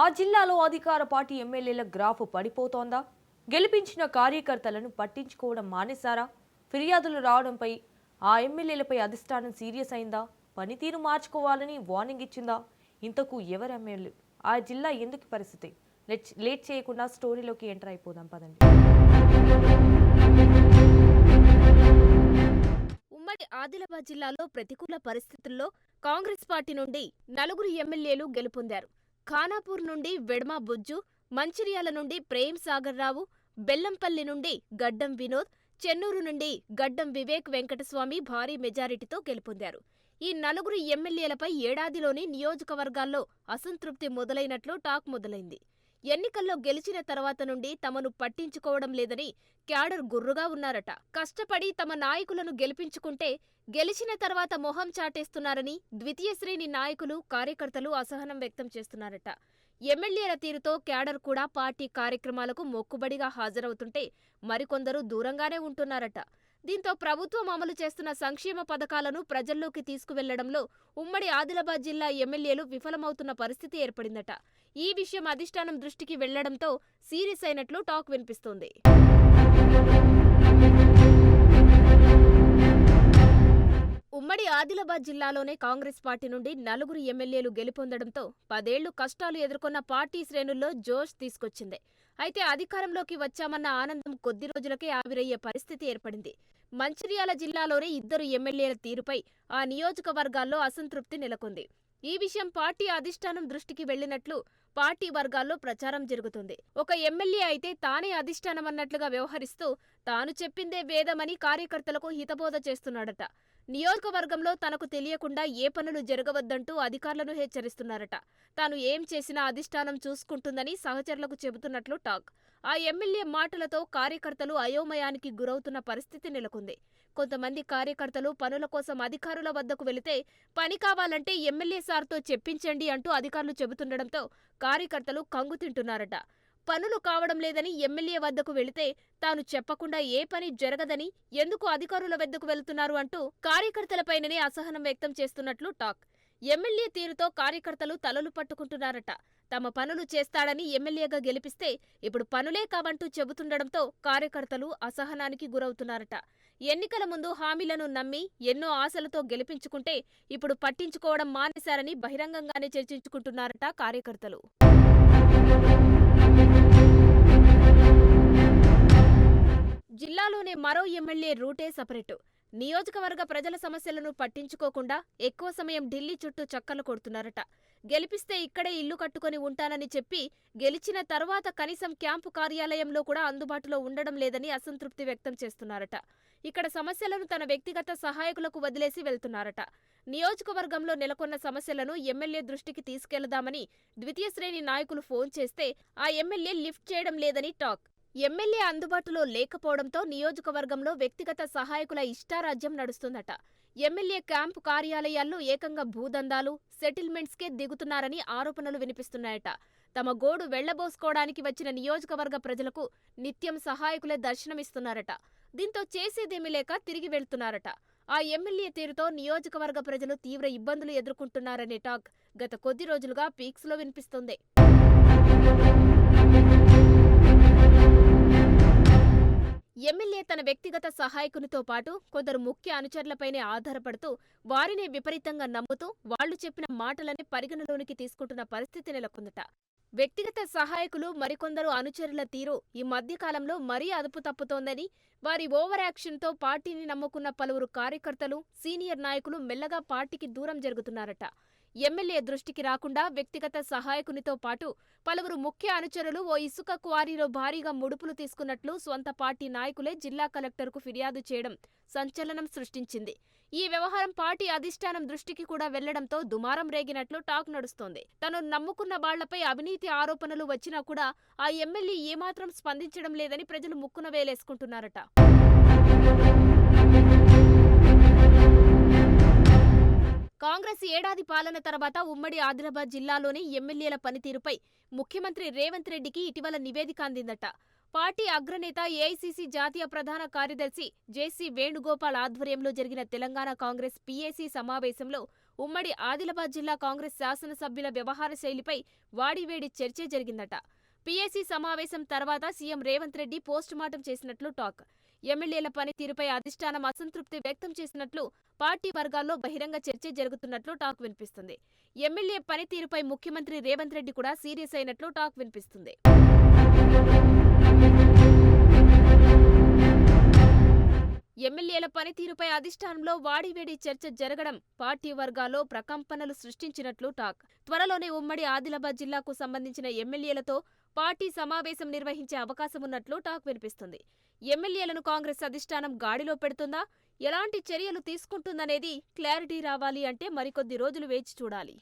ఆ జిల్లాలో అధికార పార్టీ ఎమ్మెల్యేల గ్రాఫ్ పడిపోతోందా? గెలిపించిన కార్యకర్తలను పట్టించుకోవడం మానేశారా? ఫిర్యాదులు రావడంపై ఆ ఎమ్మెల్యేలపై అధిష్టానం సీరియస్ అయిందా? పనితీరు మార్చుకోవాలని వార్నింగ్ ఇచ్చిందా? ఇంతకు ఎవరు ఎమ్మెల్యే? ఆ జిల్లా ఎందుకు పరిస్థితి? లేట్ చేయకుండా స్టోరీలోకి ఎంటర్ అయిపోదాం పదండి. ఉమ్మడి ఆదిలాబాద్ జిల్లాలో ప్రతికూల పరిస్థితుల్లో కాంగ్రెస్ పార్టీ నుండి నలుగురు ఎమ్మెల్యేలు గెలుపొందారు. ఖానాపూర్ నుండి వెడ్మ బుజ్జు, మంచిర్యాల నుండి ప్రేమ్ సాగర్ రావు, బెల్లంపల్లి నుండి గడ్డం వినోద్, చెన్నూరు నుండి గడ్డం వివేక్ వెంకటస్వామి భారీ మెజారిటీతో గెలుపొందారు. ఈ నలుగురు ఎమ్మెల్యేలపై ఏడాదిలోని నియోజకవర్గాల్లో అసంతృప్తి మొదలైనట్లు టాక్ మొదలైంది. ఎన్నికల్లో గెలిచిన తర్వాత నుండి తమను పట్టించుకోవడం లేదని క్యాడర్ గుర్రుగా ఉన్నారట. కష్టపడి తమ నాయకులను గెలిపించుకుంటే గెలిచిన తర్వాత మొహం చాటేస్తున్నారని ద్వితీయ శ్రేణి నాయకులు, కార్యకర్తలు అసహనం వ్యక్తం చేస్తున్నారట. ఎమ్మెల్యేల తీరుతో క్యాడర్ కూడా పార్టీ కార్యక్రమాలకు మొక్కుబడిగా హాజరవుతుంటే మరికొందరు దూరంగానే ఉంటున్నారట. దీంతో ప్రభుత్వం అమలు చేస్తున్న సంక్షేమ పథకాలను ప్రజల్లోకి తీసుకువెళ్లడంలో ఉమ్మడి ఆదిలాబాద్ జిల్లా ఎమ్మెల్యేలు విఫలమవుతున్న పరిస్థితి ఏర్పడిందట. ఈ విషయం అధిష్టానం దృష్టికి వెళ్లడంతో సీరియస్ అయినట్లు టాక్ వినిపిస్తోంది. ఉమ్మడి ఆదిలాబాద్ జిల్లాలోనే కాంగ్రెస్ పార్టీ నుండి నలుగురు ఎమ్మెల్యేలు గెలుపొందడంతో 10 ఏళ్లు కష్టాలు ఎదుర్కొన్న పార్టీ శ్రేణుల్లో జోష్ తీసుకొచ్చింది. అయితే అధికారంలోకి వచ్చామన్న ఆనందం కొద్ది రోజులకే ఆవిరయ్యే పరిస్థితి ఏర్పడింది. మంచిర్యాల జిల్లాలోనే 2 ఎమ్మెల్యేల తీరుపై ఆ నియోజకవర్గాల్లో అసంతృప్తి నెలకొంది. ఈ విషయం పార్టీ అధిష్టానం దృష్టికి వెళ్లినట్లు పార్టీ వర్గాల్లో ప్రచారం జరుగుతుంది. ఒక ఎమ్మెల్యే అయితే తానే అధిష్టానమన్నట్లుగా వ్యవహరిస్తూ తాను చెప్పిందే వేదమని కార్యకర్తలకు హితబోధ చేస్తున్నాడట. నియోజకవర్గంలో తనకు తెలియకుండా ఏ పనులు జరగవద్దంటూ అధికారులను హెచ్చరిస్తున్నారట. తాను ఏం చేసినా అధిష్టానం చూసుకుంటుందని సహచరులకు చెబుతున్నట్లు టాక్. ఆ ఎమ్మెల్యే మాటలతో కార్యకర్తలు అయోమయానికి గురవుతున్న పరిస్థితి నెలకొంది. కొంతమంది కార్యకర్తలు పనుల కోసం అధికారుల వద్దకు వెళితే పని కావాలంటే ఎమ్మెల్యే సార్తో చెప్పించండి అంటూ అధికారులు చెబుతుండడంతో కార్యకర్తలు కంగుతింటున్నారట. పనులు కావడం లేదని ఎమ్మెల్యే వద్దకు వెళితే తాను చెప్పకుండా ఏ పని జరగదని ఎందుకు అధికారుల వద్దకు వెళుతున్నారు అంటూ కార్యకర్తలపైననే అసహనం వ్యక్తం చేస్తున్నట్లు టాక్. ఎమ్మెల్యే తీరుతో కార్యకర్తలు తలలు పట్టుకుంటున్నారట. తమ పనులు చేస్తాడని ఎమ్మెల్యేగా గెలిపిస్తే ఇప్పుడు పనులే కావంటూ చెబుతుండడంతో కార్యకర్తలు అసహనానికి గురవుతున్నారట. ఎన్నికల ముందు హామీలను నమ్మి ఎన్నో ఆశలతో గెలిపించుకుంటే ఇప్పుడు పట్టించుకోవడం మానేశారని బహిరంగంగానే చర్చించుకుంటున్నారట కార్యకర్తలు. జిల్లాలోనే మరో ఎమ్మెల్యే రూటే సపరేటు. నియోజకవర్గ ప్రజల సమస్యలను పట్టించుకోకుండా ఎక్కువ సమయం ఢిల్లీ చుట్టూ చక్కర్లు కొడుతున్నారట. గెలిపిస్తే ఇక్కడే ఇల్లు కట్టుకుని ఉంటానని చెప్పి గెలిచిన తర్వాత కనీసం క్యాంపు కార్యాలయంలో కూడా అందుబాటులో ఉండడం లేదని అసంతృప్తి వ్యక్తం చేస్తున్నారట. ఇక్కడ సమస్యలను తన వ్యక్తిగత సహాయకులకు వదిలేసి వెళ్తున్నారట. నియోజకవర్గంలో నెలకొన్న సమస్యలను ఎమ్మెల్యే దృష్టికి తీసుకెళ్దామని ద్వితీయ శ్రేణి నాయకులు ఫోన్ చేస్తే ఆ ఎమ్మెల్యే లిఫ్ట్ చేయడం లేదని టాక్. ఎమ్మెల్యే అందుబాటులో లేకపోవడంతో నియోజకవర్గంలో వ్యక్తిగత సహాయకుల ఇష్టారాజ్యం నడుస్తుందట. ఎమ్మెల్యే క్యాంపు కార్యాలయాల్లో ఏకంగా భూదందాలు, సెటిల్మెంట్స్కే దిగుతున్నారని ఆరోపణలు వినిపిస్తున్నాయట. తమ గోడు వెళ్లబోసుకోవడానికి వచ్చిన నియోజకవర్గ ప్రజలకు నిత్యం సహాయకులే దర్శనమిస్తున్నారట. దీంతో చేసేదేమీ లేక తిరిగి వెళ్తున్నారట. ఆ ఎమ్మెల్యే తీరుతో నియోజకవర్గ ప్రజలు తీవ్ర ఇబ్బందులు ఎదుర్కొంటున్నారనే టాక్ గత కొద్ది రోజులుగా పీక్స్లో వినిపిస్తోంది. ఎమ్మెల్యే తన వ్యక్తిగత సహాయకునితో పాటు కొందరు ముఖ్య అనుచరులపైనే ఆధారపడుతూ వారినే విపరీతంగా నమ్ముతూ వాళ్లు చెప్పిన మాటలనే పరిగణలోనికి తీసుకుంటున్న పరిస్థితి నెలకొందట. వ్యక్తిగత సహాయకులు మరికొందరు అనుచరుల తీరు ఈ మధ్యకాలంలో మరీ అదుపు తప్పుతోందని, వారి ఓవర్ యాక్షన్తో పార్టీని నమ్ముకున్న పలువురు కార్యకర్తలు, సీనియర్ నాయకులు మెల్లగా పార్టీకి దూరం జరుగుతున్నారట. ఎమ్మెల్యే దృష్టికి రాకుండా వ్యక్తిగత సహాయకునితో పాటు పలువురు ముఖ్య అనుచరులు ఓ ఇసుక క్వారీలో భారీగా ముడుపులు తీసుకున్నట్లు స్వంత పార్టీ నాయకులే జిల్లా కలెక్టర్కు ఫిర్యాదు చేయడం సంచలనం సృష్టించింది. ఈ వ్యవహారం పార్టీ అధిష్టానం దృష్టికి కూడా వెళ్లడంతో దుమారం రేగినట్లు టాక్ నడుస్తోంది. తను నమ్ముకున్న వాళ్లపై అవినీతి ఆరోపణలు వచ్చినా కూడా ఆ ఎమ్మెల్యే ఏమాత్రం స్పందించడం లేదని ప్రజలు ముక్కున వేలేసుకుంటున్నారట. కాంగ్రెస్ ఏడాది పాలన తర్వాత ఉమ్మడి ఆదిలాబాద్ జిల్లాలోని ఎమ్మెల్యేల పనితీరుపై ముఖ్యమంత్రి రేవంత్ రెడ్డికి ఇటీవల నివేదిక అందిందట. పార్టీ అగ్రనేత ఏఐసీసీ జాతీయ ప్రధాన కార్యదర్శి జేసీ వేణుగోపాల్ ఆధ్వర్యంలో జరిగిన తెలంగాణ కాంగ్రెస్ పీఏసీ సమావేశంలో ఉమ్మడి ఆదిలాబాద్ జిల్లా కాంగ్రెస్ శాసనసభ్యుల వ్యవహార శైలిపై వాడివేడి చర్చే జరిగిందట. పీఏసీ సమావేశం తర్వాత సీఎం రేవంత్ రెడ్డి పోస్టుమార్టం చేసినట్లు టాక్. ఎమ్మెల్యేల పనితీరుపై అధిష్టానం అసంతృప్తి వ్యక్తం చేసినట్లు పార్టీ వర్గాల్లో బహిరంగ చర్చ జరుగుతున్నట్లు టాక్ వినిపిస్తుంది. ఎమ్మెల్యే పనితీరుపై ముఖ్యమంత్రి రేవంత్ రెడ్డి కూడా సీరియస్ అయినట్లు టాక్ వినిపిస్తుంది. ఎమ్మెల్యేల పనితీరుపై అధిష్టానంలో వాడివేడి చర్చ జరగడం పార్టీ వర్గాల్లో ప్రకంపనలు సృష్టించినట్లు టాక్. త్వరలోనే ఉమ్మడి ఆదిలాబాద్ జిల్లాకు సంబంధించిన ఎమ్మెల్యేలతో పార్టీ సమావేశం నిర్వహించే అవకాశమున్నట్లు టాక్ వినిపిస్తుంది. ఎమ్మెల్యేలను కాంగ్రెస్ అధిష్టానం గాడిలో పెడుతుందా, ఎలాంటి చర్యలు తీసుకుంటుందనేది క్లారిటీ రావాలి అంటే మరికొద్ది రోజులు వేచి చూడాలి.